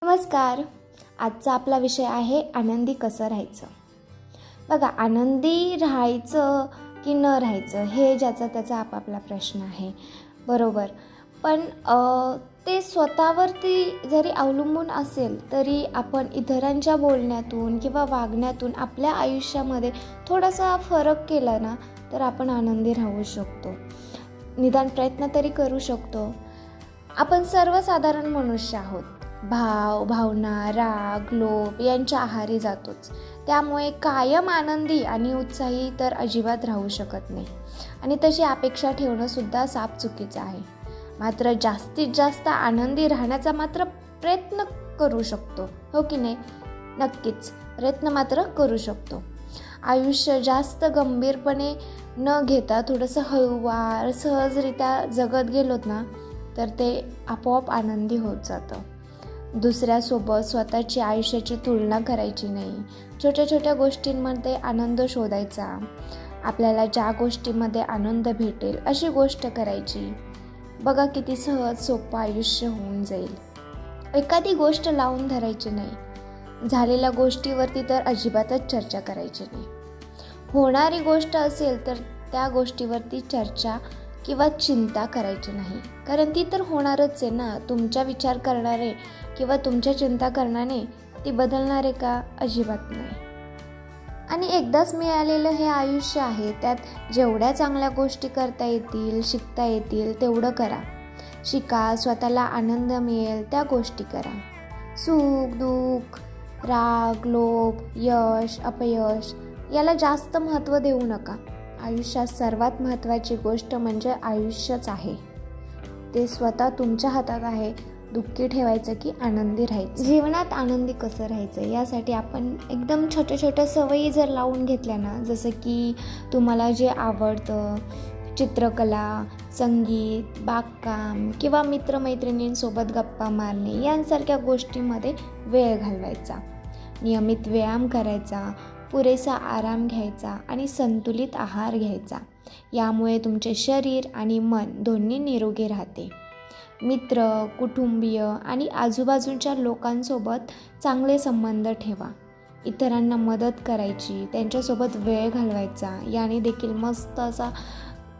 नमस्कार. आजचा आपला विषय आहे आनंदी कसं राहायचं. बघा, आनंदी राहायचं की न राहायचं हे ज्याचा त्याचा आपापला प्रश्न आहे, बरोबर. पण ते स्वतःवरती जरी अवलंबून असेल तरी आपण इतरांच्या बोलण्यातून किंवा वागण्यातून आपल्या आयुष्यामध्ये थोडासा फरक केला ना तर आपण आनंदी राहू शकतो. निदान प्रयत्न तरी करू शकतो. आपण सर्वसाधारण मनुष्य आहोत. भावना, राग, लोभ यांच्या आहारी जातोच. त्यामुळे कायम आनंदी आणि उत्साही तर अजिबात राहू शकत नाही आणि तशी अपेक्षा ठेवणं सुद्धा साफ चुकीचं आहे. मात्र जास्तीत जास्त आनंदी राहण्याचा मात्र प्रयत्न करू शकतो, हो की नाही? नक्कीच प्रयत्न मात्र करू शकतो. आयुष्य जास्त गंभीरपणे न घेता थोडंसं हळूवार सहजरित्या जगत गेलोत ना तर ते आपोआप आनंदी होत जातं. दुसऱ्यासोबत स्वतःची आयुष्याची तुलना करायची नाही. छोट्या छोट्या गोष्टींमध्ये आनंद शोधायचा. आपल्याला ज्या गोष्टीमध्ये आनंद भेटेल अशी गोष्ट करायची. बघा किती सहज सोपं आयुष्य होऊन जाईल. एखादी गोष्ट लावून धरायची नाही. झालेल्या गोष्टीवरती तर अजिबातच चर्चा करायची नाही. होणारी गोष्ट असेल तर त्या गोष्टीवरती चर्चा किंवा चिंता करायची नाही, कारण ती तर होणारच आहे ना. तुमचा विचार करणारे किंवा तुमच्या चिंता करण्याने ती बदलणारे का? अजिबात नाही. आणि एकदाच मिळालेलं हे आयुष्य आहे, त्यात जेवढ्या चांगल्या गोष्टी करता येतील, शिकता येतील तेवढं करा. शिका, स्वतःला आनंद मिळेल त्या गोष्टी करा. सुख, दुःख, राग, लोभ, यश, अपयश याला जास्त महत्त्व देऊ नका. आयुष्यात सर्वात महत्त्वाची गोष्ट म्हणजे आयुष्यच आहे. ते स्वतः तुमच्या हातात आहे. दुःखी ठेवायचं की आनंदी राहायचं. जीवनात आनंदी कसं राहायचं यासाठी आपण एकदम छोट्या छोट्या सवयी जर लावून घेतल्या ना, जसं की तुम्हाला जे आवडतं, चित्रकला, संगीत, बागकाम किंवा मित्रमैत्रिणींसोबत गप्पा मारणे यांसारख्या गोष्टींमध्ये वेळ घालवायचा. नियमित व्यायाम करायचा, पुरेसा आराम घ्यायचा आणि संतुलित आहार घ्यायचा. यामुळे तुमचे शरीर आणि मन दोन्ही निरोगी राहते. मित्र, कुटुंबीय आणि आजूबाजूच्या लोकांसोबत चांगले संबंध ठेवा. इतरांना मदत करायची, त्यांच्यासोबत वेळ घालवायचा. याने देखील मस्त असा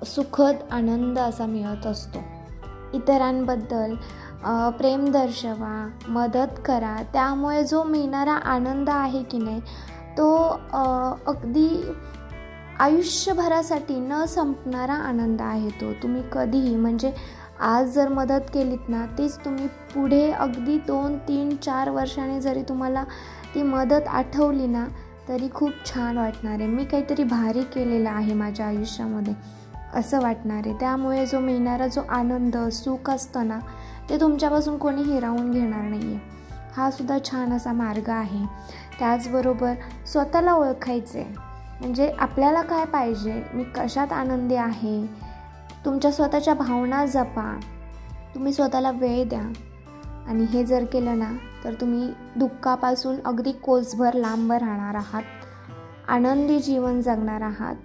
सुखद आनंद असा मिळत असतो. इतरांबद्दल प्रेम दर्शवा, मदत करा. त्यामुळे जो मिळणारा आनंद आहे की नाही तो अगदी आयुष्यभरासाठी न संपणारा आनंद आहे तो. तुम्ही कधीही म्हणजे आज जर मदत केलीत ना तीच तुम्ही पुढे अगदी 2, 3, 4 वर्षांनी जरी तुम्हाला ती मदत आठवली ना तरी खूप छान वाटणार आहे. मी काहीतरी भारी केलेलं आहे माझ्या आयुष्यामध्ये असं वाटणार आहे. त्यामुळे जो मिळणारा जो आनंद, सुख असतं ना ते तुमच्यापासून कोणी हिरावून घेणार नाही आहे. हा सुद्धा छान असा मार्ग आहे. त्याचबरोबर स्वतःला ओळखायचे, म्हणजे आपल्याला काय पाहिजे, मी कशात आनंदी आहे. तुमच्या स्वतःच्या भावना जपा. तुम्ही स्वतःला वेळ द्या. आणि हे जर केलं ना तर तुम्ही दुःखापासून अगदी कोसभर लांब राहणार आहात. आनंदी जीवन जगणार आहात.